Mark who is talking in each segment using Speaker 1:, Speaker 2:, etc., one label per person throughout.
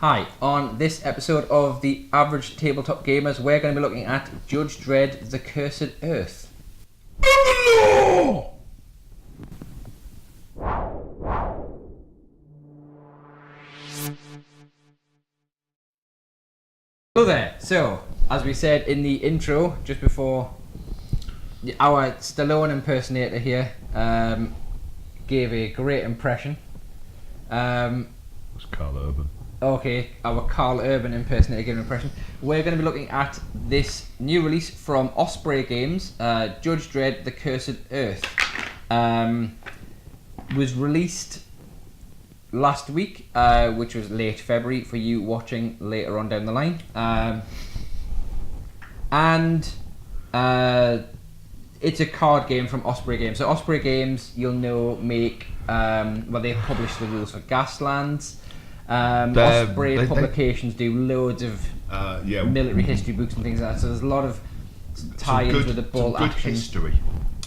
Speaker 1: Hi, on this episode of the Average Tabletop Gamers, we're going to be looking at Judge Dredd, The Cursed Earth. Hello there. So, as we said in the intro, just before, our Stallone impersonator here gave a great impression.
Speaker 2: It's Carl Urban.
Speaker 1: Okay, our Carl Urban impersonator gave an impression. We're going to be looking at this new release from Osprey Games, Judge Dredd, The Cursed Earth. Was released last week, which was late February for you watching later on down the line. It's a card game from Osprey Games. So Osprey Games, you'll know, make, they publish the rules for Gaslands. Osprey publications do loads of military history books and things like that, so there's a lot of tie-ins with the bolt action.
Speaker 2: History.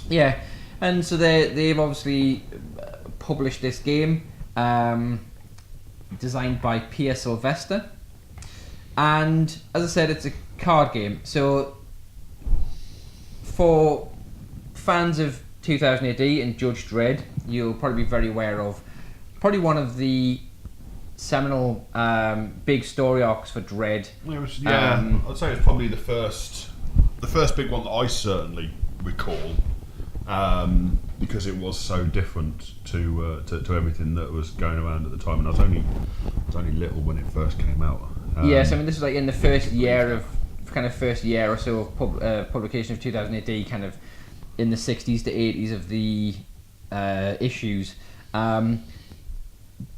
Speaker 1: Yeah, and so they've obviously published this game, designed by Pierre Sylvester, and as I said, it's a card game. So for fans of 2000 AD and Judge Dredd, you'll probably be very aware of probably one of the seminal big story arcs for Dredd.
Speaker 2: I'd say it's probably the first big one that I certainly recall, because it was so different to everything that was going around at the time, and I was only little when it first came out.
Speaker 1: Yes, I mean this was like in the first year or so of publication of 2000 AD, kind of in the 60s to 80s of the issues.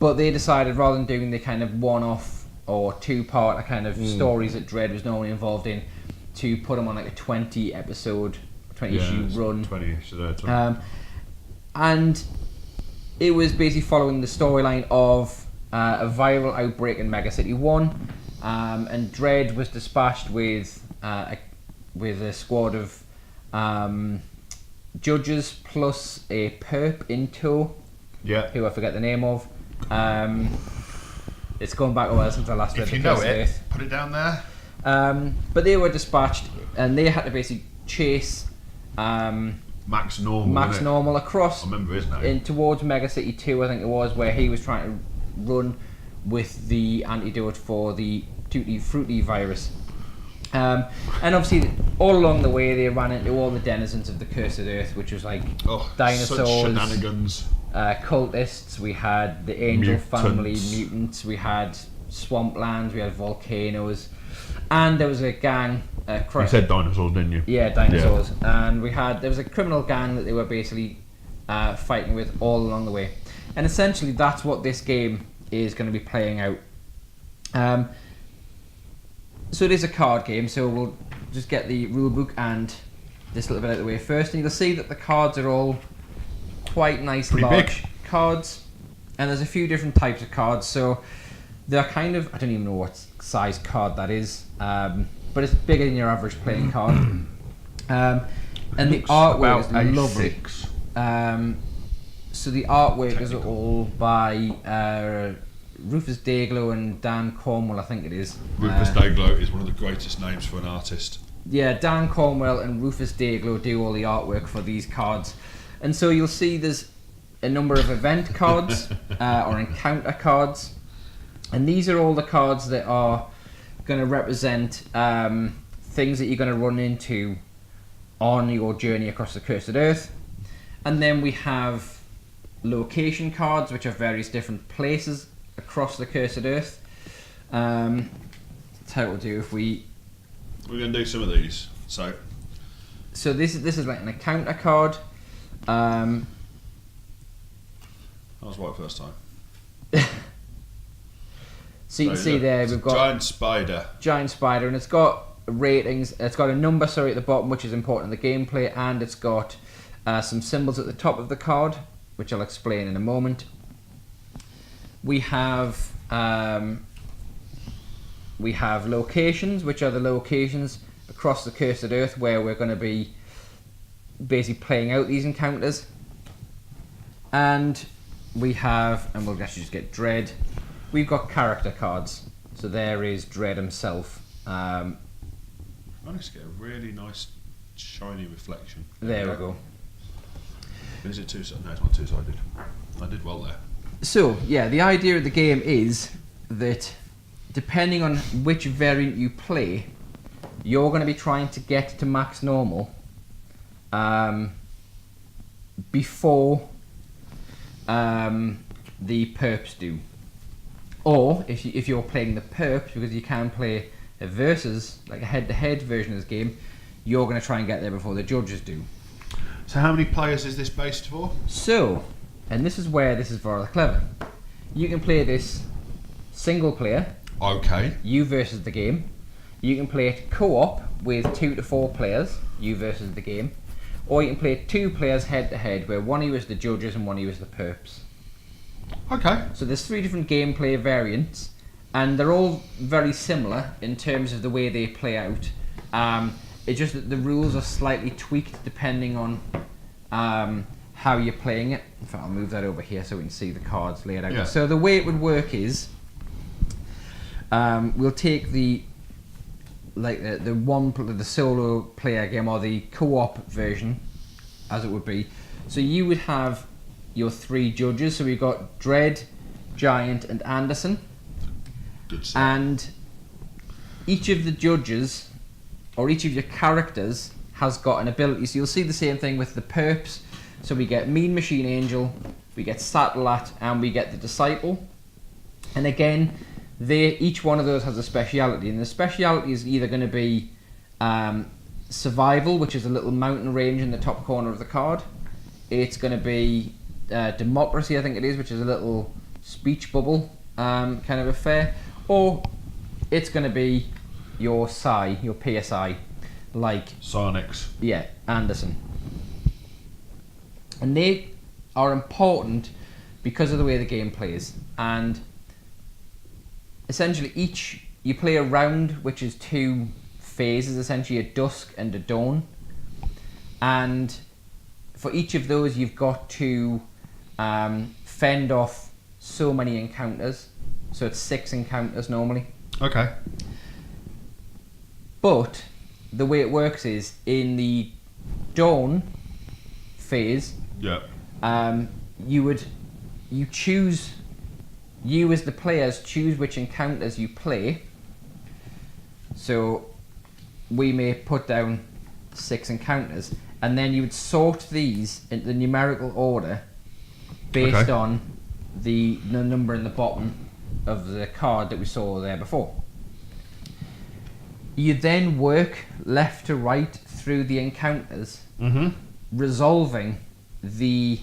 Speaker 1: But they decided, rather than doing the kind of one-off or two-part kind of stories that Dredd was normally involved in, to put them on like a 20-issue run.
Speaker 2: 20 issues.
Speaker 1: And it was basically following the storyline of a viral outbreak in Mega City 1, and Dredd was dispatched with a squad of judges plus a perp in tow, who I forget the name of. It's gone back a while since I last read The Cursed Earth.
Speaker 2: Put it down there.
Speaker 1: But they were dispatched, and they had to basically chase
Speaker 2: Max Normal
Speaker 1: across,
Speaker 2: I remember his name,
Speaker 1: towards Mega City 2, I think it was, where he was trying to run with the antidote for the Tutti Frutti virus. And obviously, all along the way, they ran into all the denizens of the Cursed Earth, which was like dinosaurs,
Speaker 2: such shenanigans,
Speaker 1: cultists. We had the Angel family, mutants. We had swamplands. We had volcanoes, and there was a gang.
Speaker 2: You said dinosaurs, didn't you?
Speaker 1: Yeah, dinosaurs. Yeah. And there was a criminal gang that they were basically fighting with all along the way. And essentially, that's what this game is going to be playing out. So it is a card game, so we'll just get the rule book and this little bit out of the way first, and you'll see that the cards are all quite nice, pretty large big cards, and there's a few different types of cards, so they're kind of, I don't even know what size card that is, but it's bigger than your average playing card, and the artwork is lovely. So the artwork is all by Rufus Dayglow and Dan Cornwell, I think it is.
Speaker 2: Rufus Dayglow is one of the greatest names for an artist.
Speaker 1: Yeah, Dan Cornwell and Rufus Dayglow do all the artwork for these cards. And so you'll see there's a number of event cards or encounter cards. And these are all the cards that are going to represent things that you're going to run into on your journey across the Cursed Earth. And then we have location cards, which are various different places across the Cursed Earth. That's how we'll do if we're
Speaker 2: going to do some of these. So
Speaker 1: this is like an encounter card.
Speaker 2: I was right first time.
Speaker 1: So you can see there we've got giant spider, and it's got ratings. It's got a number, at the bottom, which is important in the gameplay, and it's got some symbols at the top of the card, which I'll explain in a moment. We have locations, which are the locations across the Cursed Earth where we're going to be basically playing out these encounters. And we have, and we'll actually just get Dredd, we've got character cards. So there is Dredd himself.
Speaker 2: I just get a really nice shiny reflection.
Speaker 1: There we go.
Speaker 2: Is it two-sided? No, it's not two-sided. I did well there.
Speaker 1: So, yeah, the idea of the game is that depending on which variant you play, you're going to be trying to get to max normal before the perps do. Or, if you're playing the perps, because you can play a versus, like a head-to-head version of this game, you're going to try and get there before the judges do.
Speaker 2: So how many players is this based for?
Speaker 1: So, and this is where this is rather clever. You can play this single player.
Speaker 2: Okay.
Speaker 1: You versus the game. You can play it co-op with 2 to 4 players. You versus the game. Or you can play 2 players head to head, where one of you is the judges and one of you is the perps.
Speaker 2: Okay.
Speaker 1: So there's 3 different gameplay variants, and they're all very similar in terms of the way they play out. It's just that the rules are slightly tweaked depending on how you're playing it. In fact, I'll move that over here so we can see the cards laid out.
Speaker 2: Yeah.
Speaker 1: So the way it would work is, we'll take the solo player game, or the co-op version, as it would be. So you would have your 3 judges. So we've got Dredd, Giant, and Anderson.
Speaker 2: Good stuff.
Speaker 1: And each of the judges, or each of your characters, has got an ability. So you'll see the same thing with the perps. So we get Mean Machine Angel, we get Satellat, and we get the Disciple. And again, each one of those has a speciality, and the speciality is either going to be Survival, which is a little mountain range in the top corner of the card. It's going to be Democracy, I think it is, which is a little speech bubble kind of affair. Or it's going to be your PSI, like
Speaker 2: Psionics.
Speaker 1: Yeah, Anderson. And they are important because of the way the game plays. And essentially you play a round which is 2 phases, essentially a dusk and a dawn. And for each of those you've got to fend off so many encounters. So it's 6 encounters normally.
Speaker 2: Okay.
Speaker 1: But the way it works is, in the dawn phase,
Speaker 2: Yeah.
Speaker 1: you as the players choose which encounters you play. So we may put down 6 encounters, and then you would sort these into the numerical order based on the number in the bottom of the card that we saw there before. You then work left to right through the encounters, resolving the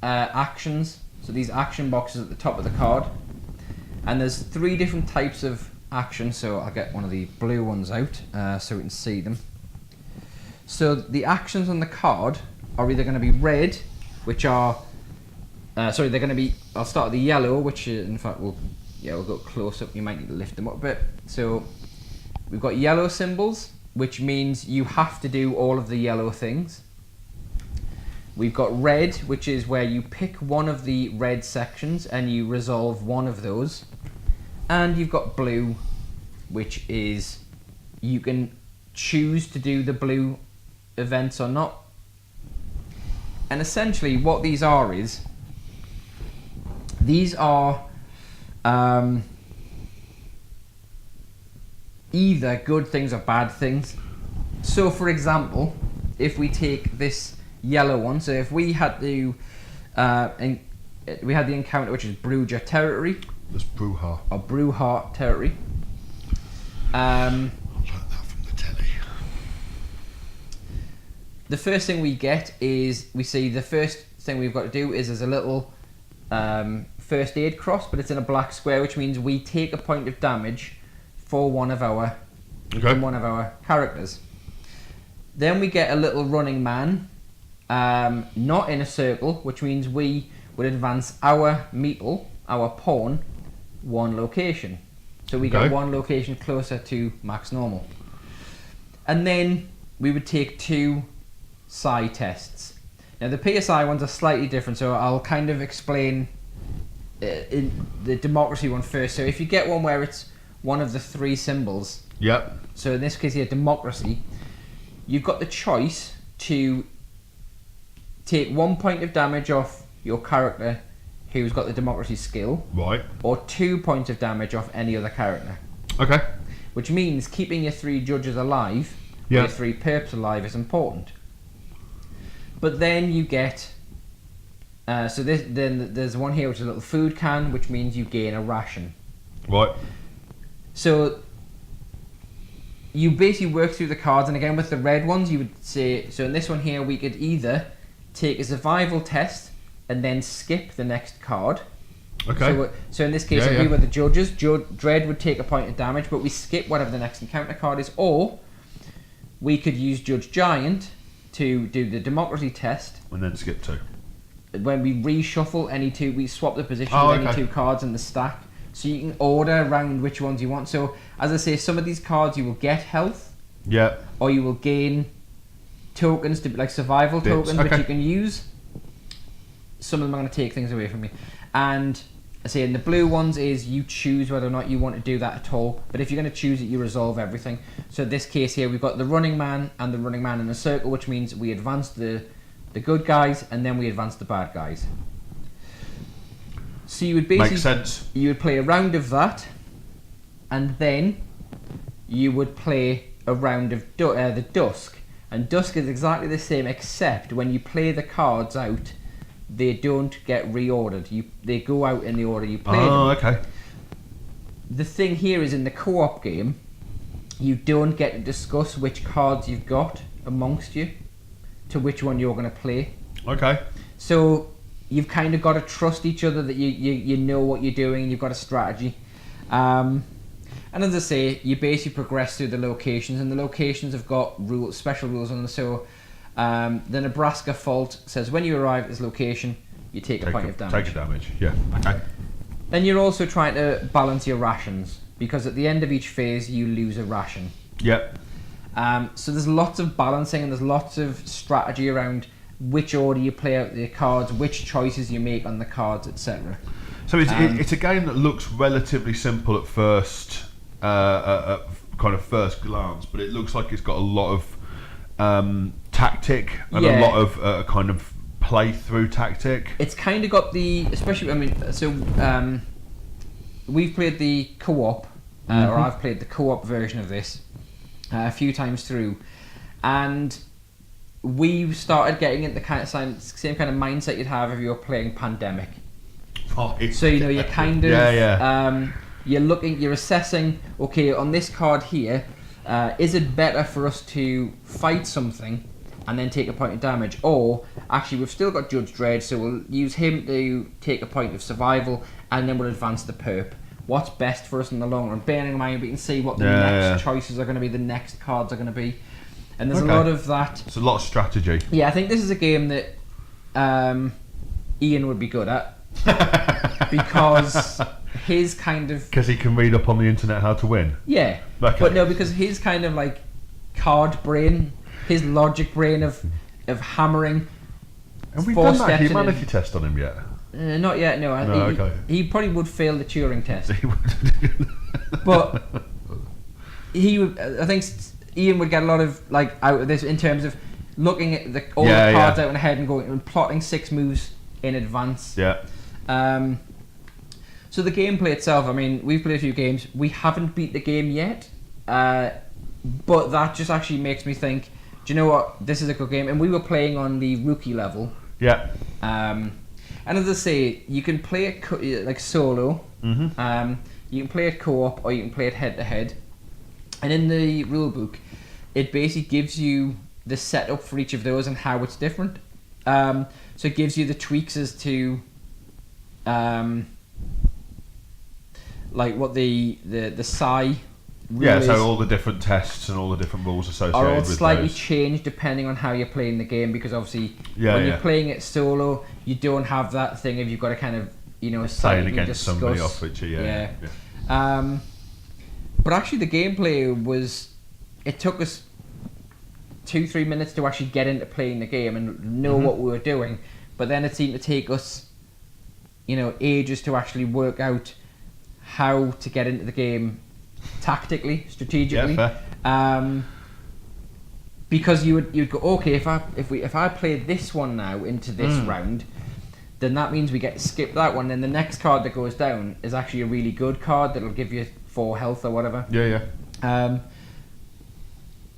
Speaker 1: actions. So these action boxes at the top of the card, and there's 3 different types of actions. So I'll get one of the blue ones out so we can see them. So the actions on the card are either going to be red, which are they're going to be. I'll start with the yellow, which in fact we'll go close up. You might need to lift them up a bit. So we've got yellow symbols, which means you have to do all of the yellow things. We've got red, which is where you pick one of the red sections and you resolve one of those. And you've got blue, which is you can choose to do the blue events or not. And essentially what these are is, these are either good things or bad things. So for example, if we take this yellow one, so if we had to we had the encounter which is Bruja territory.
Speaker 2: That's Bruja.
Speaker 1: Or Bruja territory.
Speaker 2: I learned that from the telly.
Speaker 1: The first thing we get is, we see the first thing we've got to do is there's a little first aid cross, but it's in a black square, which means we take a point of damage for one of our characters. Then we get a little running man, not in a circle, which means we would advance our meeple, our pawn, 1 location. So we get 1 location closer to max normal. And then we would take 2 psi tests. Now the PSI ones are slightly different, so I'll kind of explain in the democracy one first. So if you get one where it's one of the 3 symbols,
Speaker 2: Yep.
Speaker 1: so in this case here, democracy, you've got the choice to take 1 point of damage off your character who's got the democracy skill,
Speaker 2: Right.
Speaker 1: or 2 points of damage off any other character.
Speaker 2: Okay.
Speaker 1: Which means keeping your 3 judges alive, or
Speaker 2: Yeah.
Speaker 1: your 3 perps alive, is important. But then you get, then there's one here which is a little food can, which means you gain a ration.
Speaker 2: Right.
Speaker 1: So you basically work through the cards, and again with the red ones, you would say, so in this one here, we could either take a survival test and then skip the next card.
Speaker 2: Okay.
Speaker 1: So in this case, if we were the judges, Dredd would take a point of damage, but we skip whatever the next encounter card is, or we could use Judge Giant to do the democracy test.
Speaker 2: And then skip 2.
Speaker 1: When we reshuffle any 2, we swap the position
Speaker 2: Oh,
Speaker 1: of any
Speaker 2: okay.
Speaker 1: 2 cards in the stack. So you can order around which ones you want. So as I say, some of these cards you will get health,
Speaker 2: Yeah.
Speaker 1: or you will gain tokens, to like survival
Speaker 2: Bits,
Speaker 1: tokens,
Speaker 2: okay.
Speaker 1: which you can use. Some of them are going to take things away from you. And I say in the blue ones is you choose whether or not you want to do that at all. But if you're going to choose it, you resolve everything. So in this case here, we've got the running man and the running man in a circle, which means we advance the good guys and then we advance the bad guys. So you would basically
Speaker 2: Makes sense.
Speaker 1: you would play a round of that, and then you would play a round of the dusk. And dusk is exactly the same, except when you play the cards out, they don't get reordered. They go out in the order you play them.
Speaker 2: Oh, okay.
Speaker 1: The thing here is in the co-op game, you don't get to discuss which cards you've got amongst you to which one you're going to play.
Speaker 2: Okay.
Speaker 1: So you've kind of got to trust each other that you know what you're doing and you've got a strategy. And as I say, you basically progress through the locations, and the locations have got special rules on them. So the Nebraska Fault says when you arrive at this location, you take a point of damage.
Speaker 2: Take a damage, yeah. Okay.
Speaker 1: Then you're also trying to balance your rations, because at the end of each phase you lose a ration.
Speaker 2: Yep.
Speaker 1: So there's lots of balancing and there's lots of strategy around which order you play out the cards, which choices you make on the cards, etc.
Speaker 2: So it's a game that looks relatively simple at first, at kind of first glance, but it looks like it's got a lot of tactic and a lot of kind of play-through tactic.
Speaker 1: It's kind of got we've played the co-op, or I've played the co-op version of this a few times through, and we've started getting into the same kind of mindset you'd have if you were playing Pandemic. So you're kind of you're assessing, okay, on this card here, is it better for us to fight something and then take a point of damage, or actually we've still got Judge Dredd, so we'll use him to take a point of survival and then we'll advance the perp. What's best for us in the long run? Bearing in mind we can see what the next choices are going to be, the next cards are going to be, and there's a lot of that.
Speaker 2: It's a lot of strategy.
Speaker 1: Yeah, I think this is a game that Ian would be good at because his kind of...
Speaker 2: Because he can read up on the internet how to win?
Speaker 1: Yeah,
Speaker 2: okay.
Speaker 1: But no, because his kind of like card brain, his logic brain of hammering.
Speaker 2: Have we done that humanity test on him yet?
Speaker 1: Not yet, no.
Speaker 2: Okay.
Speaker 1: He probably would fail the Turing test. But he would. I think Ian would get a lot of like out of this in terms of looking at all the cards out in the head and going and plotting 6 moves in advance.
Speaker 2: Yeah.
Speaker 1: So the gameplay itself, I mean, we've played a few games. We haven't beat the game yet, but that just actually makes me think, do you know what? This is a good game. And we were playing on the rookie level.
Speaker 2: Yeah.
Speaker 1: And as I say, you can play it like solo. Mm-hmm. You can play it co-op, or you can play it head-to-head. And in the rulebook, it basically gives you the setup for each of those and how it's different. So it gives you the tweaks as to like what the psi rule is.
Speaker 2: So all the different tests and all the different rules associated
Speaker 1: are all
Speaker 2: with
Speaker 1: slightly
Speaker 2: those.
Speaker 1: changed depending on how you're playing the game, because obviously when you're playing it solo, you don't have that thing if you've got to kind of
Speaker 2: playing against somebody off which
Speaker 1: But actually the gameplay it took us 2-3 minutes to actually get into playing the game and know what we were doing, but then it seemed to take us ages to actually work out how to get into the game tactically, strategically.
Speaker 2: Yeah, fair.
Speaker 1: Because you'd go, okay, if I play this one now into this round, then that means we get to skip that one. Then the next card that goes down is actually a really good card that'll give you 4 health or whatever.
Speaker 2: Yeah.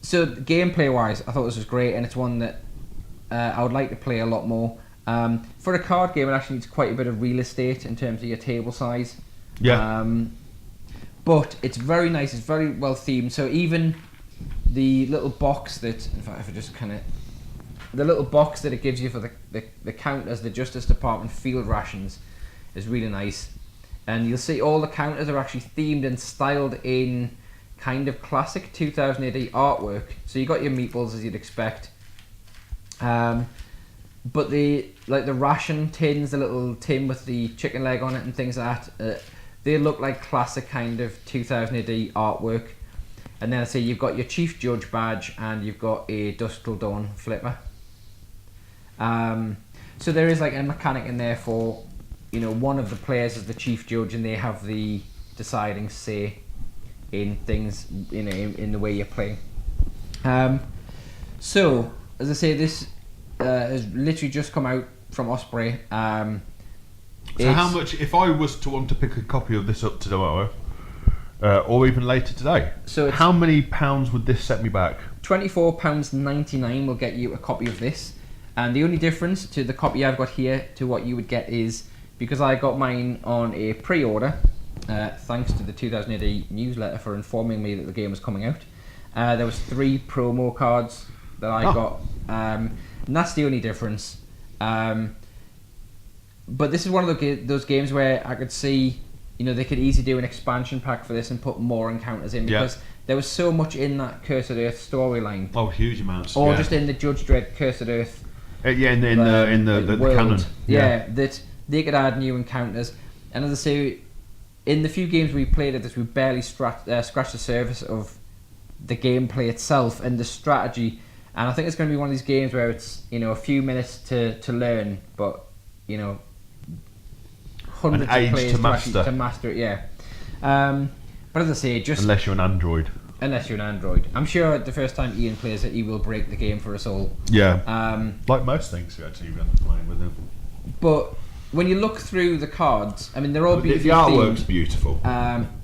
Speaker 1: So gameplay wise, I thought this was great, and it's one that I would like to play a lot more. For a card game, it actually needs quite a bit of real estate in terms of your table size.
Speaker 2: Yeah.
Speaker 1: But it's very nice. It's very well themed. So even the little box that, if I just the little box that it gives you for the counters, the Justice Department field rations, is really nice. And you'll see all the counters are actually themed and styled in kind of classic 2000 AD artwork. So you got your meeples as you'd expect. But the ration tins, the little tin with the chicken leg on it and things like that, they look like classic kind of 2000 AD artwork. And then I say you've got your Chief Judge badge and you've got a Dusk Till Dawn flipper. So there is like a mechanic in there for, one of the players is the Chief Judge and they have the deciding say in things, in the way you're playing. So, as I say, this has literally just come out from Osprey.
Speaker 2: So how much, if I was to want to pick a copy of this up tomorrow, or even later today,
Speaker 1: so
Speaker 2: how many pounds would this set me back?
Speaker 1: £24.99 will get you a copy of this. And the only difference to the copy I've got here to what you would get is, because I got mine on a pre-order, thanks to the 2000 AD newsletter for informing me that the game was coming out, there was 3 promo cards that I got, and that's the only difference. But this is one of those games where I could see, they could easily do an expansion pack for this and put more encounters in, because there was so much in that Cursed Earth storyline.
Speaker 2: Oh, huge amounts.
Speaker 1: Or just in the Judge Dredd Cursed Earth.
Speaker 2: In the
Speaker 1: world.
Speaker 2: canon.
Speaker 1: Yeah, that they could add new encounters. And as I say, in the few games we played at this, we barely scratched the surface of the gameplay itself and the strategy. And I think it's going to be one of these games where it's a few minutes to learn, but hundreds of players to master it. Yeah. But as I say, just
Speaker 2: unless you're an android. I'm sure the first time Ian plays it, he will break the game for us all. Yeah. Like most things you actually been playing with him. But
Speaker 1: when you look through the cards, I mean, they're all beautiful.
Speaker 2: The artwork's beautiful.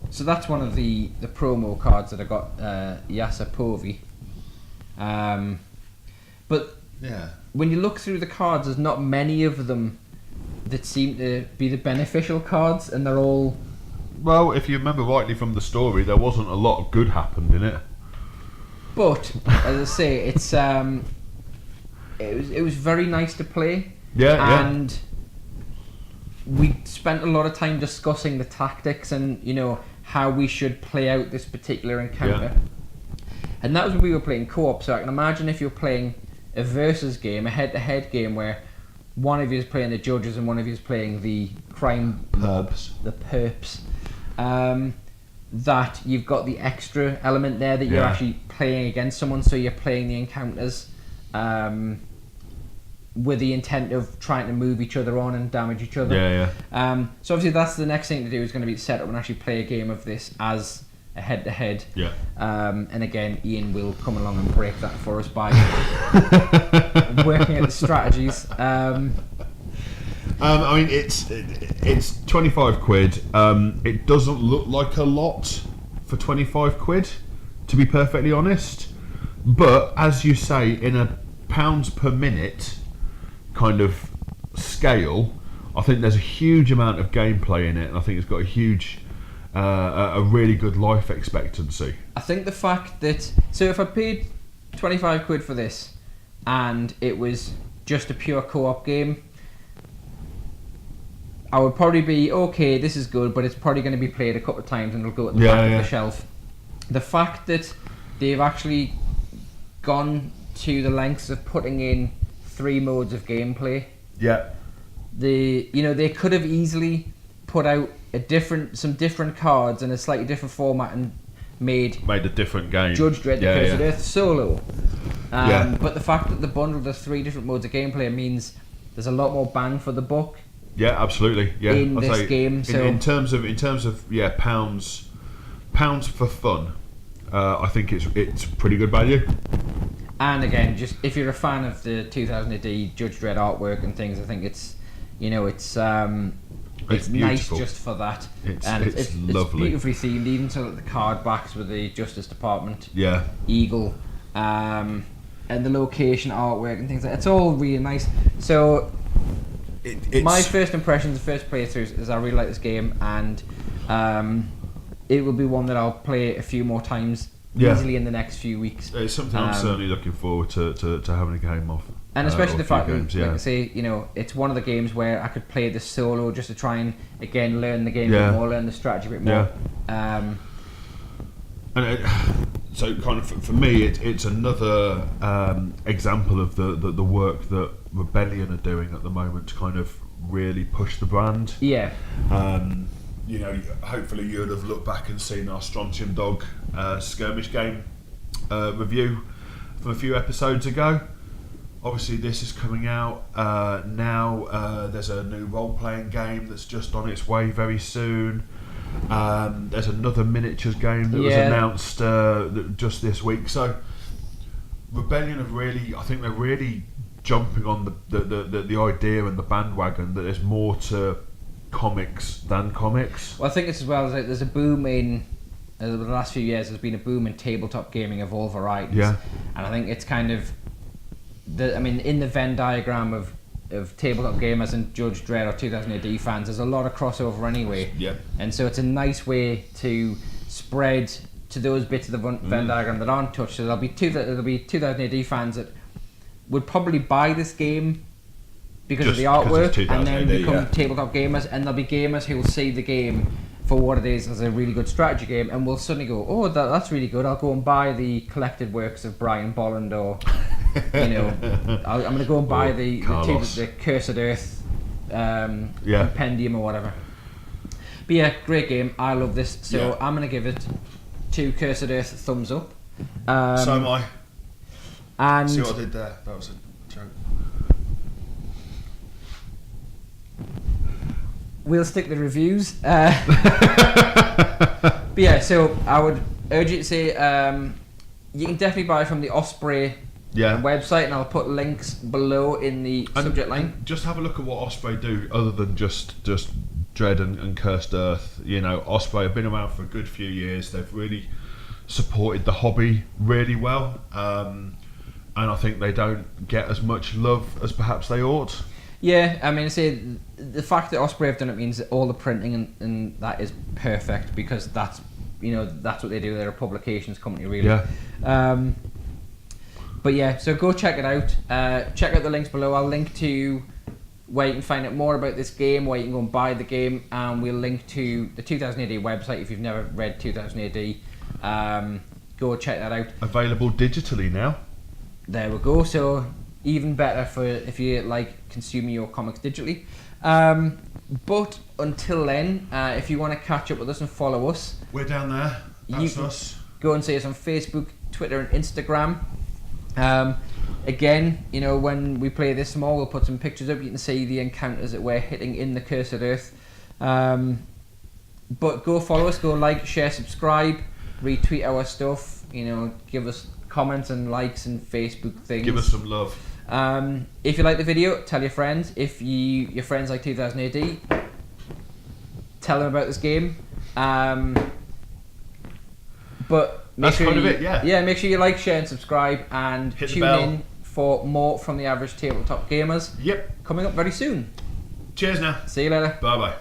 Speaker 1: So that's one of the promo cards that I got, Yasa Povi. But when you look through the cards, there's not many of them that seem to be the beneficial cards, and they're all...
Speaker 2: Well, if you remember rightly from the story, there wasn't a lot of good happened in it.
Speaker 1: But as I say, it's it was very nice to play. And we spent a lot of time discussing the tactics and how we should play out this particular encounter. And that was when we were playing co-op. So I can imagine if you're playing a versus game, a head-to-head game where one of you is playing the judges and one of you is playing the crime
Speaker 2: perps.
Speaker 1: The perps. That you've got the extra element there that you're actually playing against someone, so you're playing the encounters with the intent of trying to move each other on and damage each other. So obviously that's the next thing to do, is going to be to set up and actually play a game of this as a head-to-head. And again, Ian will come along and break that for us by working at the strategies.
Speaker 2: I mean, it's 25 quid. It doesn't look like a lot for 25 quid, to be perfectly honest. But as you say, in a pounds per minute kind of scale, I think there's a huge amount of gameplay in it, and I think it's got a huge, a really good life expectancy.
Speaker 1: I think the fact that, so if I paid 25 quid for this and it was just a pure co-op game, I would probably be, okay, this is good, but it's probably going to be played a couple of times and it'll go at the back of the shelf. The fact that they've actually gone to the lengths of putting in 3 modes of gameplay. They could have easily put out some different cards in a slightly different format and made
Speaker 2: a different game.
Speaker 1: Judge Dredd Cursed Earth solo. But the fact that they bundled the 3 different modes of gameplay means there's a lot more bang for the buck.
Speaker 2: Yeah, absolutely. Yeah,
Speaker 1: in
Speaker 2: I'd
Speaker 1: this
Speaker 2: say
Speaker 1: game. So
Speaker 2: in terms of pounds for fun, I think it's pretty good value.
Speaker 1: and again, just if you're a fan of the 2000 AD Judge Dredd artwork and things, I think it's nice
Speaker 2: beautiful.
Speaker 1: just for that.
Speaker 2: It's
Speaker 1: And
Speaker 2: lovely.
Speaker 1: It's beautifully themed, even so that the card backs with the Justice Department
Speaker 2: Yeah.
Speaker 1: eagle, and the location artwork and things like that. It's all really nice. So
Speaker 2: It's
Speaker 1: my first impressions, the first playthroughs, is I really like this game, and it will be one that I'll play a few more times easily in the next few weeks.
Speaker 2: It's something I'm certainly looking forward to having a game of.
Speaker 1: And especially the fact
Speaker 2: games,
Speaker 1: that, like I say, it's one of the games where I could play this solo just to try and, again, learn the game a bit more, learn the strategy a bit more.
Speaker 2: And so kind of for me, it's another example of the work that Rebellion are doing at the moment to kind of really push the brand.
Speaker 1: Yeah.
Speaker 2: Hopefully you'd have looked back and seen our Strontium Dog skirmish game review from a few episodes ago. Obviously this is coming out now. There's a new role-playing game that's just on its way very soon. There's another miniatures game that was announced just this week. So Rebellion I think they're really jumping on the idea and the bandwagon that there's more to comics than comics.
Speaker 1: Well, I think it's as well as there's a boom in the last few years. There's been a boom in tabletop gaming of all varieties.
Speaker 2: Yeah.
Speaker 1: And I think it's kind of in the Venn diagram of tabletop gamers and Judge Dredd or 2000 AD fans, there's a lot of crossover anyway.
Speaker 2: Yeah.
Speaker 1: And so it's a nice way to spread to those bits of the Venn diagram that aren't touched. So there'll be 2000 AD fans that would probably buy this game because of the artwork and then become tabletop gamers, and there'll be gamers who will see the game for what it is as a really good strategy game and will suddenly go, oh, that's really good, I'll go and buy the collected works of Brian Bolland, or I'm going to go and buy the Cursed Earth compendium or whatever. But yeah, great game, I love this, so I'm going to give it 2 Cursed Earth thumbs up.
Speaker 2: So am I.
Speaker 1: And
Speaker 2: see what I did there? That was a joke.
Speaker 1: We'll stick the reviews. But yeah, so I would urge you to say you can definitely buy from the Osprey website, and I'll put links below in the subject line.
Speaker 2: And just have a look at what Osprey do, other than just Dredd and Cursed Earth. Osprey have been around for a good few years. They've really supported the hobby really well, and I think they don't get as much love as perhaps they ought.
Speaker 1: Yeah, I mean, say the fact that Osprey have done it means that all the printing and that is perfect, because that's what they do. They're a publications company, really.
Speaker 2: Yeah.
Speaker 1: But yeah, so go check it out. Check out the links below. I'll link to where you can find out more about this game, where you can go and buy the game, and we'll link to the 2000 AD website if you've never read 2000 AD. Go check that out.
Speaker 2: Available digitally now.
Speaker 1: There we go. So even better for if you like consuming your comics digitally. But until then, if you want to catch up with us and follow us,
Speaker 2: we're down there. That's us.
Speaker 1: Go and see us on Facebook, Twitter, and Instagram. Again, when we play this more, we'll put some pictures up. You can see the encounters that we're hitting in the Cursed Earth. But go follow us, go like, share, subscribe, retweet our stuff. Give us comments and likes and Facebook things.
Speaker 2: Give us some love.
Speaker 1: If you like the video, tell your friends. If your friends like 2000 AD, tell them about this game. But
Speaker 2: that's kind of it, yeah.
Speaker 1: Yeah, make sure you like, share, and subscribe, and tune in for more from the Average Tabletop Gamers.
Speaker 2: Yep.
Speaker 1: Coming up very soon.
Speaker 2: Cheers now.
Speaker 1: See you later.
Speaker 2: Bye bye.